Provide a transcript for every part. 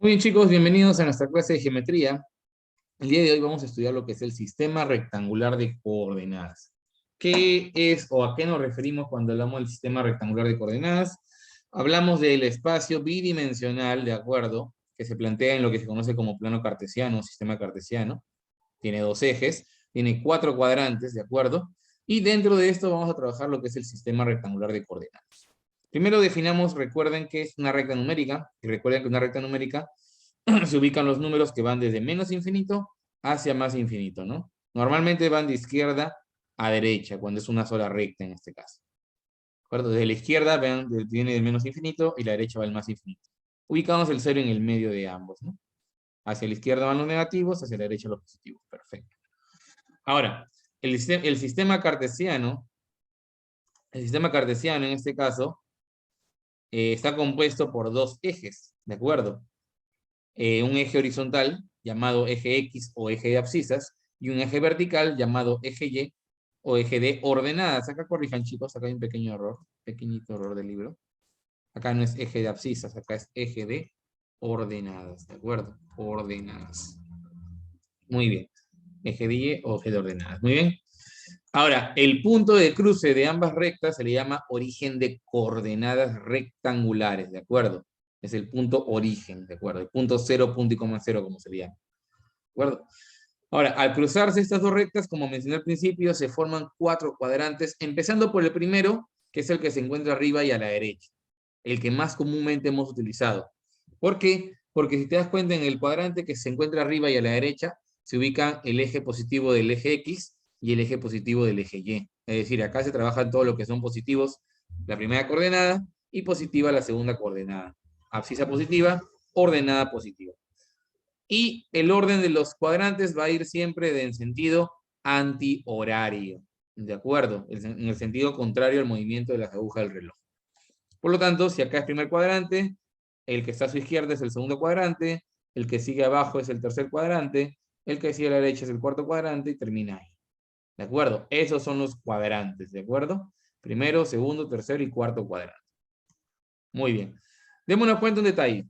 Muy bien, chicos, bienvenidos a nuestra clase de geometría. El día de hoy vamos a estudiar lo que es el sistema rectangular de coordenadas. ¿Qué es o a qué nos referimos cuando hablamos del sistema rectangular de coordenadas? Hablamos del espacio bidimensional, ¿de acuerdo? Que se plantea en lo que se conoce como plano cartesiano, sistema cartesiano. Tiene dos ejes, tiene cuatro cuadrantes, ¿de acuerdo? Y dentro de esto vamos a trabajar lo que es el sistema rectangular de coordenadas. Primero definamos, recuerden que es una recta numérica, y recuerden que una recta numérica se ubican los números que van desde menos infinito hacia más infinito, ¿no? Normalmente van de izquierda a derecha, cuando es una sola recta en este caso. ¿De acuerdo? Desde la izquierda vean, viene del menos infinito y la derecha va al más infinito. Ubicamos el cero en el medio de ambos, ¿no? Hacia la izquierda van los negativos, hacia la derecha los positivos. Perfecto. Ahora, el sistema cartesiano en este caso está compuesto por dos ejes, ¿de acuerdo? Un eje horizontal llamado eje X o eje de abscisas y un eje vertical llamado eje Y o eje de ordenadas. Acá corrijan, chicos, acá hay un pequeño error, pequeñito error del libro. Acá no es eje de abscisas, acá es eje de ordenadas, ¿de acuerdo? Ordenadas. Muy bien. Eje de Y o eje de ordenadas. Muy bien. Ahora, el punto de cruce de ambas rectas se le llama origen de coordenadas rectangulares, ¿de acuerdo? Es el punto origen, ¿de acuerdo? El punto cero, punto y coma cero, como se le llama, ¿de acuerdo? Ahora, al cruzarse estas dos rectas, como mencioné al principio, se forman cuatro cuadrantes, empezando por el primero, que es el que se encuentra arriba y a la derecha, el que más comúnmente hemos utilizado. ¿Por qué? Porque si te das cuenta, en el cuadrante que se encuentra arriba y a la derecha, se ubica el eje positivo del eje X y el eje positivo del eje Y. Es decir, acá se trabajan todo lo que son positivos, la primera coordenada, y positiva la segunda coordenada. Abscisa positiva, ordenada positiva. Y el orden de los cuadrantes va a ir siempre en sentido antihorario, ¿de acuerdo? En el sentido contrario al movimiento de las agujas del reloj. Por lo tanto, si acá es primer cuadrante, el que está a su izquierda es el segundo cuadrante, el que sigue abajo es el tercer cuadrante, el que sigue a la derecha es el cuarto cuadrante y termina ahí. ¿De acuerdo? Esos son los cuadrantes, ¿de acuerdo? Primero, segundo, tercero y cuarto cuadrante. Muy bien. Démonos cuenta un detalle.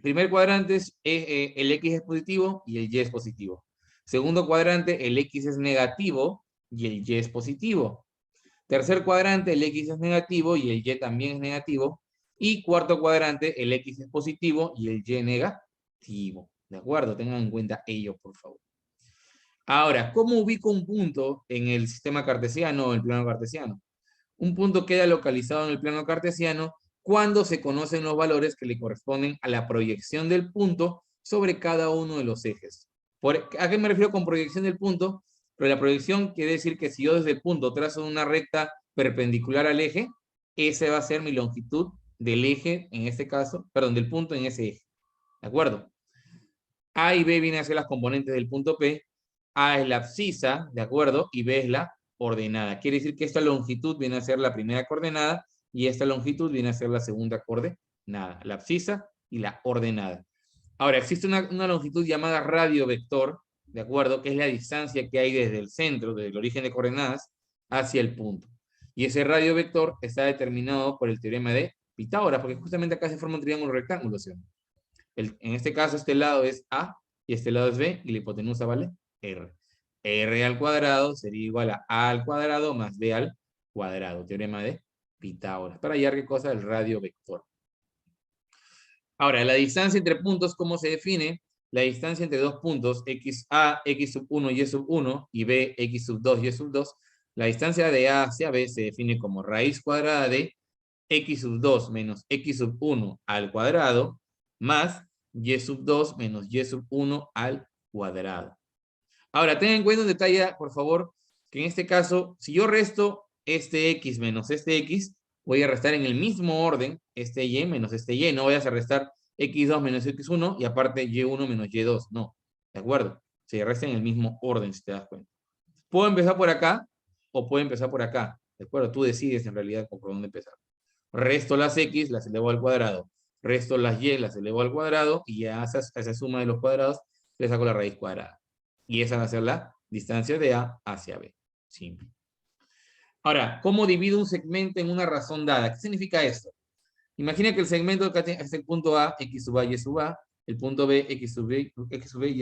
Primer cuadrante es el X es positivo y el Y es positivo. Segundo cuadrante, el X es negativo y el Y es positivo. Tercer cuadrante, el X es negativo y el Y también es negativo. Y cuarto cuadrante, el X es positivo y el Y negativo. ¿De acuerdo? Tengan en cuenta ello, por favor. Ahora, ¿cómo ubico un punto en el sistema cartesiano o en el plano cartesiano? Un punto queda localizado en el plano cartesiano cuando se conocen los valores que le corresponden a la proyección del punto sobre cada uno de los ejes. ¿A qué me refiero con proyección del punto? Pero la proyección quiere decir que si yo desde el punto trazo una recta perpendicular al eje, esa va a ser mi longitud del eje, en este caso, perdón, del punto en ese eje. ¿De acuerdo? A y B vienen a ser las componentes del punto P. A es la abscisa, ¿de acuerdo? Y B es la ordenada. Quiere decir que esta longitud viene a ser la primera coordenada y esta longitud viene a ser la segunda coordenada. La abscisa y la ordenada. Ahora, existe una longitud llamada radio vector, ¿de acuerdo? Que es la distancia que hay desde el centro, desde el origen de coordenadas, hacia el punto. Y ese radio vector está determinado por el teorema de Pitágoras, porque justamente acá se forma un triángulo rectángulo, ¿sí? En este caso, este lado es A y este lado es B, y la hipotenusa vale R. R al cuadrado sería igual a al cuadrado más B al cuadrado. Teorema de Pitágoras. Para hallar qué cosa, el radio vector. Ahora, la distancia entre puntos, ¿cómo se define? La distancia entre dos puntos, XA, X sub 1, Y sub 1, y B, X sub 2, Y sub 2, la distancia de A hacia B se define como raíz cuadrada de X sub 2 menos X sub 1 al cuadrado, más Y sub 2 menos Y sub 1 al cuadrado. Ahora, ten en cuenta un detalle, por favor, que en este caso, si yo resto este X menos este X, voy a restar en el mismo orden este Y menos este Y. No voy a restar X2 menos X1 y aparte Y1 menos Y2. No, ¿de acuerdo? Se resta en el mismo orden, si te das cuenta. Puedo empezar por acá o puedo empezar por acá. ¿De acuerdo? Tú decides en realidad por dónde empezar. Resto las X, las elevo al cuadrado. Resto las Y, las elevo al cuadrado. Y a esa suma de los cuadrados le saco la raíz cuadrada. Y esa va a ser la distancia de A hacia B. Simple. Ahora, ¿cómo divido un segmento en una razón dada? ¿Qué significa esto? Imagina que el segmento es el punto A, X sub A, Y sub A, el punto B, X sub B y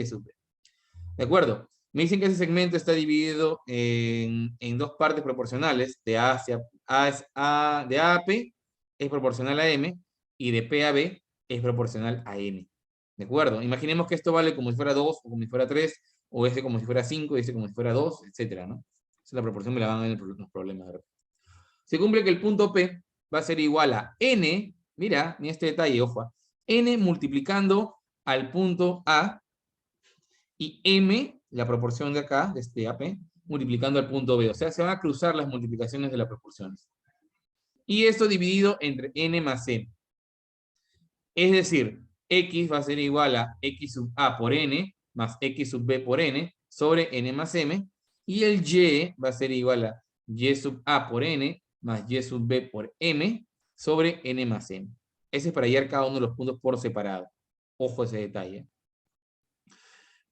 Y sub B. ¿De acuerdo? Me dicen que ese segmento está dividido en dos partes proporcionales, de A hacia de A a P es proporcional a M, y de P a B es proporcional a N. ¿De acuerdo? Imaginemos que esto vale como si fuera 2, o como si fuera 3, o ese como si fuera 5, y ese como si fuera 2, etcétera, ¿no? Esa es la proporción, me la van a ver en los problemas. Se cumple que el punto P va a ser igual a N, mira este detalle, ojo, N multiplicando al punto A, y M, la proporción de acá, de este AP, multiplicando al punto B. O sea, se van a cruzar las multiplicaciones de las proporciones. Y esto dividido entre N más M. Es decir, X va a ser igual a X sub A por N más X sub B por N sobre N más M. Y el Y va a ser igual a Y sub A por N más Y sub B por M sobre N más M. Ese es para hallar cada uno de los puntos por separado. Ojo a ese detalle.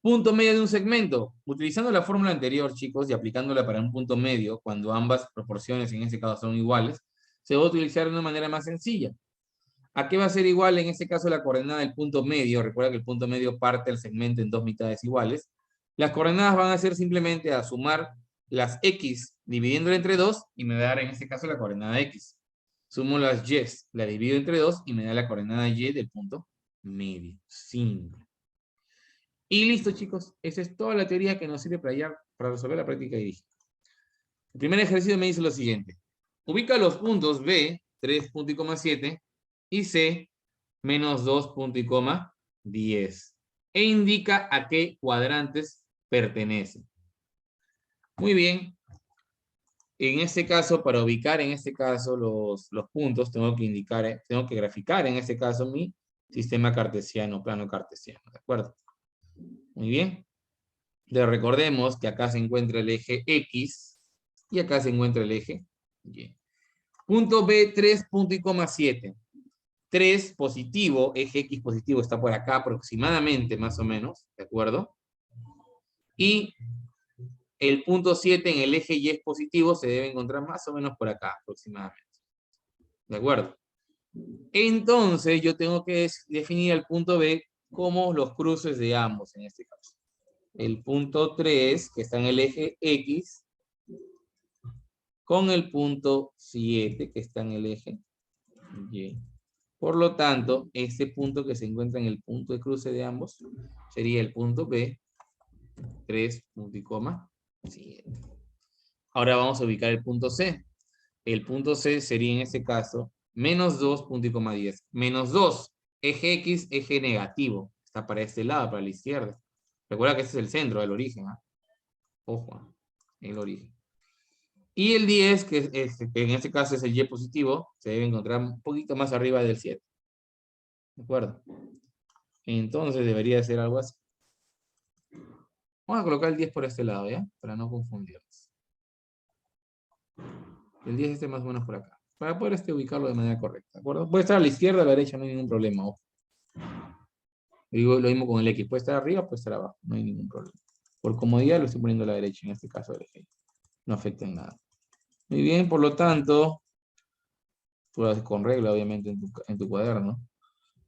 Punto medio de un segmento. Utilizando la fórmula anterior, chicos, y aplicándola para un punto medio, cuando ambas proporciones en este caso son iguales, se va a utilizar de una manera más sencilla. ¿A qué va a ser igual en este caso la coordenada del punto medio? Recuerda que el punto medio parte el segmento en dos mitades iguales. Las coordenadas van a ser simplemente a sumar las X dividiéndola entre 2 y me da en este caso la coordenada X. Sumo las Y, la divido entre 2 y me da la coordenada Y del punto medio. Simple. Y listo, chicos. Esa es toda la teoría que nos sirve para resolver la práctica dirigida. El primer ejercicio me dice lo siguiente. Ubica los puntos B, 3.7, y C, menos 2.10. E indica a qué cuadrantes pertenecen. Muy bien. En este caso, para ubicar en este caso los puntos, tengo que graficar en este caso mi sistema cartesiano, plano cartesiano. ¿De acuerdo? Muy bien. Le recordemos que acá se encuentra el eje X y acá se encuentra el eje Y. Punto B, 3.7. 3 positivo, eje X positivo está por acá aproximadamente, más o menos, ¿de acuerdo? Y el punto 7 en el eje Y es positivo, se debe encontrar más o menos por acá aproximadamente. ¿De acuerdo? Entonces yo tengo que definir el punto B como los cruces de ambos en este caso. El punto 3, que está en el eje X, con el punto 7, que está en el eje Y. Por lo tanto, este punto que se encuentra en el punto de cruce de ambos sería el punto B, 3.7. Ahora vamos a ubicar el punto C. El punto C sería en este caso menos 2.10. Menos 2, eje X, eje negativo. Está para este lado, para la izquierda. Recuerda que este es el centro del origen. Ojo, el origen. Y el 10, que en este caso es el Y positivo, se debe encontrar un poquito más arriba del 7. ¿De acuerdo? Entonces debería ser algo así. Vamos a colocar el 10 por este lado, ¿ya? Para no confundirnos. El 10 esté más o menos por acá. Para poder ubicarlo de manera correcta, ¿de acuerdo? Puede estar a la izquierda o a la derecha, no hay ningún problema. Ojo. Digo lo mismo con el X. Puede estar arriba, puede estar abajo. No hay ningún problema. Por comodidad lo estoy poniendo a la derecha, en este caso el eje. No afecta en nada. Muy bien, por lo tanto, tú lo haces con regla, obviamente, en tu cuaderno.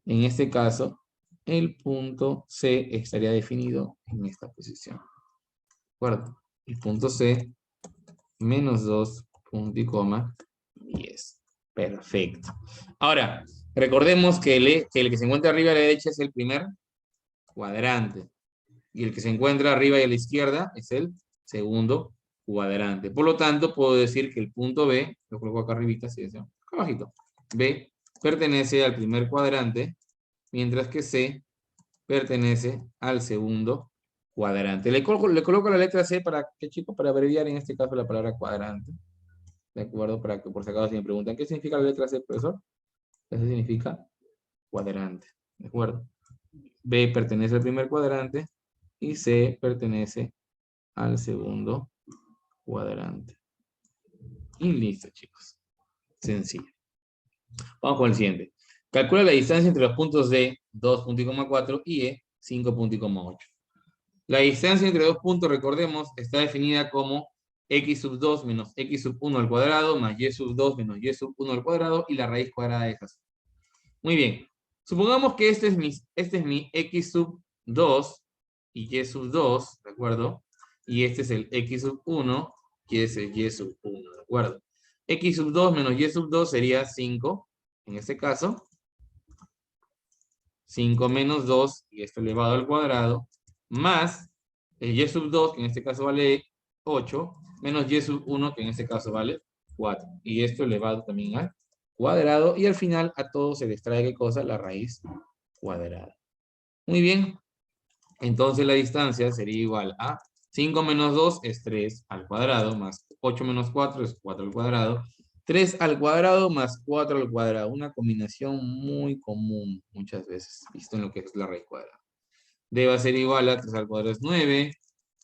En este caso, el punto C estaría definido en esta posición. ¿De acuerdo? El punto C, menos 2.10. Perfecto. Ahora, recordemos que el que se encuentra arriba a la derecha es el primer cuadrante. Y el que se encuentra arriba y a la izquierda es el segundo cuadrante. Por lo tanto, puedo decir que el punto B, lo coloco acá arribita, así es, acá abajito, B pertenece al primer cuadrante, mientras que C pertenece al segundo cuadrante. Le coloco la letra C para que, chicos, para abreviar en este caso la palabra cuadrante. ¿De acuerdo? Para que por si acaso si me preguntan, ¿qué significa la letra C, profesor? Eso significa cuadrante. ¿De acuerdo? B pertenece al primer cuadrante y C pertenece al segundo cuadrante. Y listo, chicos. Sencillo. Vamos con el siguiente. Calcula la distancia entre los puntos D, 2.4 y E, 5.8. La distancia entre dos puntos, recordemos, está definida como x sub 2 menos x sub 1 al cuadrado más y sub 2 menos y sub 1 al cuadrado y la raíz cuadrada de esas. Muy bien. Supongamos que este es mi x sub 2 y y sub 2, ¿de acuerdo? Y este es el x sub 1 y es el y sub 1, ¿de acuerdo? X sub 2 menos y sub 2 sería 5, en este caso. 5 menos 2, y esto elevado al cuadrado, más el y sub 2, que en este caso vale 8, menos y sub 1, que en este caso vale 4. Y esto elevado también al cuadrado, y al final a todo se les trae, ¿qué cosa? La raíz cuadrada. Muy bien, entonces la distancia sería igual a 5 menos 2 es 3 al cuadrado, más 8 menos 4 es 4 al cuadrado, 3 al cuadrado más 4 al cuadrado. Una combinación muy común muchas veces, visto en lo que es la raíz cuadrada. D va a ser igual a 3 al cuadrado es 9,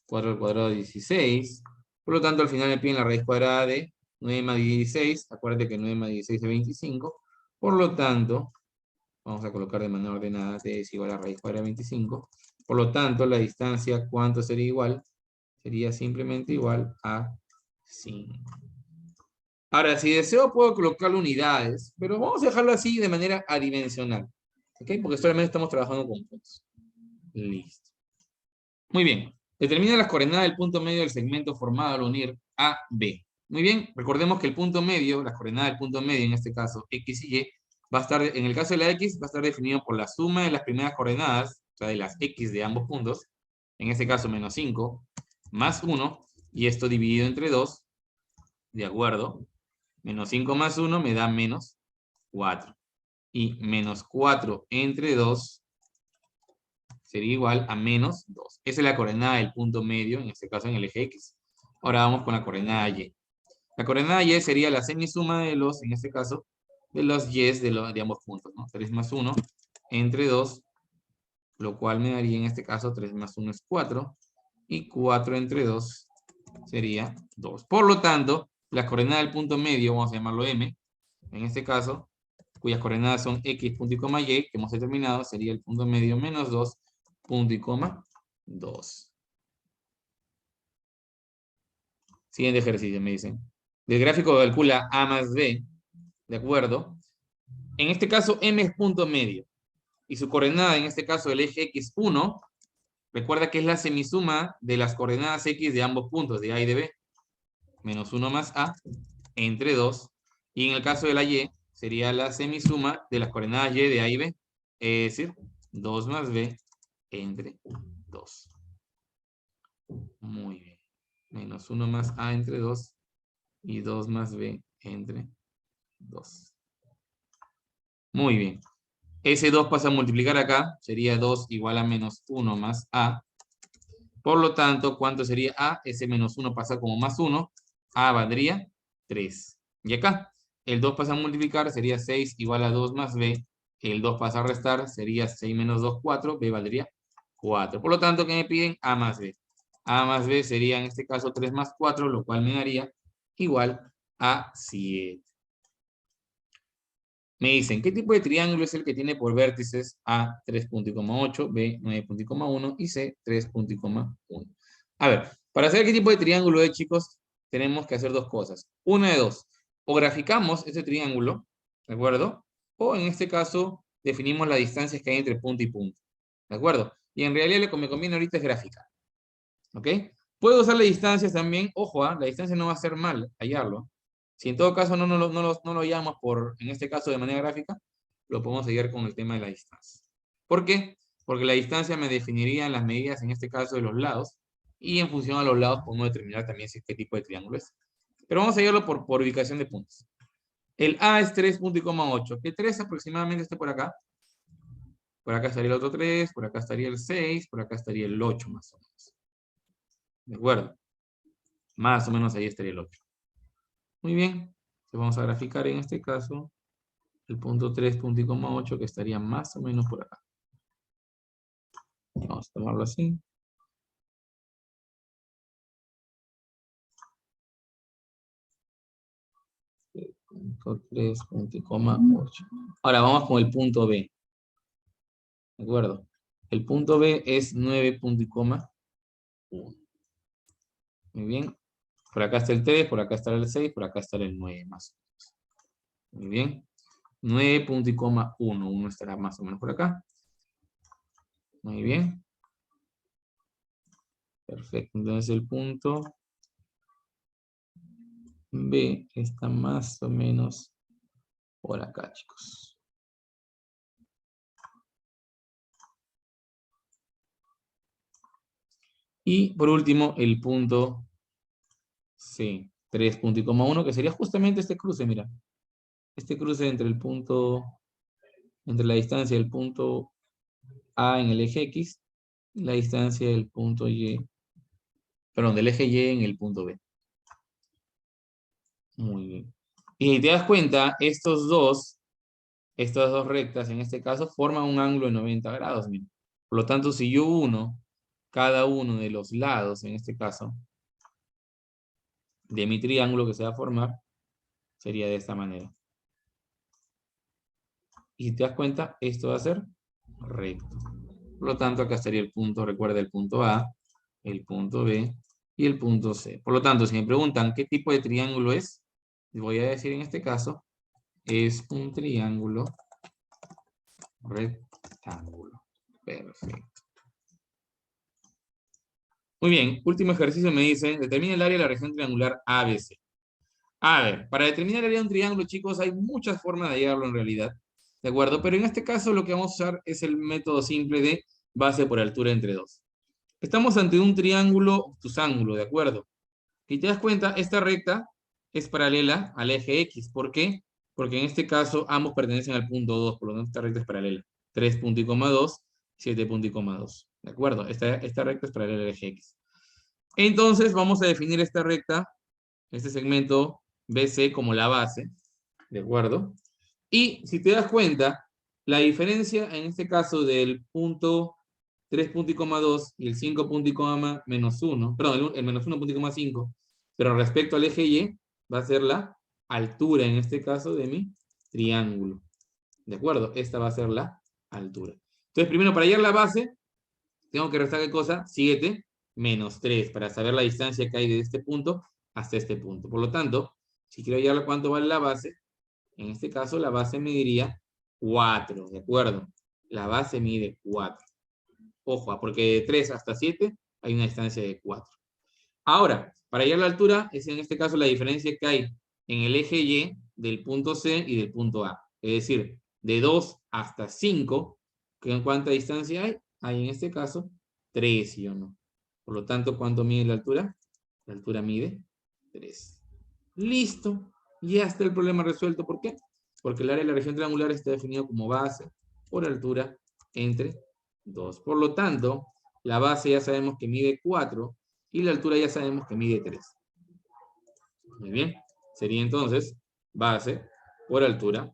4 al cuadrado es 16. Por lo tanto, al final me piden la raíz cuadrada de 9 más 16. Acuérdate que 9 más 16 es 25. Por lo tanto, vamos a colocar de manera ordenada, D es igual a raíz cuadrada de 25. Por lo tanto, la distancia, ¿cuánto sería igual? Sería simplemente igual a 5. Ahora, si deseo, puedo colocar unidades, pero vamos a dejarlo así de manera adimensional. ¿Ok? Porque solamente estamos trabajando con puntos. Listo. Muy bien. Determina las coordenadas del punto medio del segmento formado al unir A, B. Muy bien. Recordemos que el punto medio, las coordenadas del punto medio, en este caso X y Y, va a estar, en el caso de la X, va a estar definido por la suma de las primeras coordenadas, o sea, de las X de ambos puntos, en este caso menos 5, más 1, y esto dividido entre 2, ¿de acuerdo? Menos 5 más 1 me da menos 4. Y menos 4 entre 2 sería igual a menos 2. Esa es la coordenada del punto medio, en este caso en el eje X. Ahora vamos con la coordenada Y. La coordenada Y sería la semisuma de los, en este caso, de los Y de ambos puntos, ¿no? 3 más 1 entre 2, lo cual me daría en este caso 3 más 1 es 4, y 4 entre 2 sería 2. Por lo tanto, la coordenada del punto medio, vamos a llamarlo M, en este caso, cuyas coordenadas son X, punto y coma Y, que hemos determinado, sería el punto medio menos 2, punto y coma 2. Siguiente ejercicio, me dicen. Del gráfico calcula A más B, ¿de acuerdo? En este caso, M es punto medio. Y su coordenada, en este caso, el eje X1, recuerda que es la semisuma de las coordenadas X de ambos puntos, de A y de B. Menos 1 más A, entre 2. Y en el caso de la Y, sería la semisuma de las coordenadas Y de A y B. Es decir, 2 más B entre 2. Muy bien. Menos 1 más A entre 2 y 2 más B entre 2. Muy bien. Ese 2 pasa a multiplicar acá. Sería 2 igual a menos 1 más A. Por lo tanto, ¿cuánto sería A? Ese menos 1 pasa como más 1. A valdría 3. Y acá, el 2 pasa a multiplicar, sería 6 igual a 2 más B. El 2 pasa a restar, sería 6 menos 2, 4. B valdría 4. Por lo tanto, ¿qué me piden? A más B. A más B sería en este caso 3 más 4, lo cual me daría igual a 7. Me dicen, ¿qué tipo de triángulo es el que tiene por vértices A 3.8, B 9.1 y C 3.1? A ver, para saber qué tipo de triángulo es, chicos, tenemos que hacer dos cosas. Una de dos. O graficamos ese triángulo, ¿de acuerdo? O en este caso, definimos las distancias que hay entre punto y punto. ¿De acuerdo? Y en realidad lo que me conviene ahorita es graficar. ¿Ok? Puedo usar las distancias también. Ojo, la distancia no va a ser mal hallarlo. Si en todo caso no lo hallamos por, en este caso de manera gráfica, lo podemos hallar con el tema de la distancia. ¿Por qué? Porque la distancia me definiría las medidas, en este caso, de los lados, y en función a los lados podemos determinar también qué tipo de triángulo es. Pero vamos a hallarlo por ubicación de puntos. El A es 3.8, que 3 aproximadamente esté por acá. Por acá estaría el otro 3, por acá estaría el 6, por acá estaría el 8 más o menos. ¿De acuerdo? Más o menos ahí estaría el 8. Muy bien. Entonces vamos a graficar en este caso el punto 3.8 que estaría más o menos por acá. Vamos a tomarlo así. Punto 3.8. Ahora vamos con el punto B. ¿De acuerdo? El punto B es 9.1. Muy bien. Por acá está el 3, por acá está el 6, por acá está el 9 más o menos. Muy bien. 9 punto y coma 1. 1 estará más o menos por acá. Muy bien. Perfecto. Entonces el punto B está más o menos por acá, chicos. Y por último, el punto C, 3,1, que sería justamente este cruce, mira. Este cruce entre el punto, entre la distancia del punto A en el eje X y la distancia del punto Y, perdón, del eje Y en el punto B. Muy bien. Y si te das cuenta, estas dos rectas, en este caso, forman un ángulo de 90 grados, mira. Por lo tanto, si yo uno cada uno de los lados, en este caso, de mi triángulo que se va a formar, sería de esta manera. Y si te das cuenta, esto va a ser recto. Por lo tanto, acá estaría el punto, recuerda el punto A, el punto B y el punto C. Por lo tanto, si me preguntan qué tipo de triángulo es, voy a decir en este caso, es un triángulo rectángulo. Perfecto. Muy bien, último ejercicio me dice, determina el área de la región triangular ABC. A ver, para determinar el área de un triángulo, chicos, hay muchas formas de hallarlo en realidad, ¿de acuerdo? Pero en este caso lo que vamos a usar es el método simple de base por altura entre dos. Estamos ante un triángulo obtusángulo, ¿de acuerdo? Si te das cuenta, esta recta es paralela al eje X. ¿Por qué? Porque en este caso ambos pertenecen al punto 2, por lo tanto esta recta es paralela. 3 punto y coma 2, 7 punto y coma 2. ¿De acuerdo? Esta recta es paralela al eje X. Entonces vamos a definir esta recta, este segmento BC como la base, ¿de acuerdo? Y si te das cuenta, la diferencia en este caso del punto 3 punto y coma 2 y el 5 punto y coma menos 1, perdón, el menos 1 punto y coma 5, pero respecto al eje Y, va a ser la altura, en este caso, de mi triángulo. ¿De acuerdo? Esta va a ser la altura. Entonces, primero, para hallar la base, tengo que restar, ¿qué cosa? 7 menos 3, para saber la distancia que hay de este punto hasta este punto. Por lo tanto, si quiero hallar cuánto vale la base, en este caso la base mediría 4, ¿de acuerdo? La base mide 4. Ojo, porque de 3 hasta 7 hay una distancia de 4. Ahora, para hallar la altura, es en este caso la diferencia que hay en el eje Y del punto C y del punto A. Es decir, de 2 hasta 5, ¿en cuánta distancia hay? Hay en este caso 3, ¿sí o no? Por lo tanto, ¿cuánto mide la altura? La altura mide 3. Listo. Ya está el problema resuelto. ¿Por qué? Porque el área de la región triangular está definido como base por altura entre 2. Por lo tanto, la base ya sabemos que mide 4 y la altura ya sabemos que mide 3. Muy bien. Sería entonces base por altura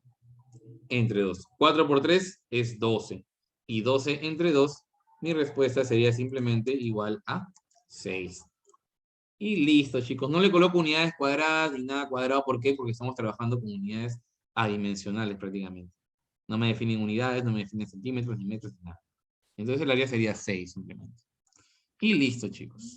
entre 2. 4 por 3 es 12. Y 12 entre 2, mi respuesta sería simplemente igual a 6. Y listo, chicos. No le coloco unidades cuadradas ni nada cuadrado. ¿Por qué? Porque estamos trabajando con unidades adimensionales prácticamente. No me definen unidades, no me definen centímetros, ni metros, ni nada. Entonces el área sería 6 simplemente. Y listo, chicos.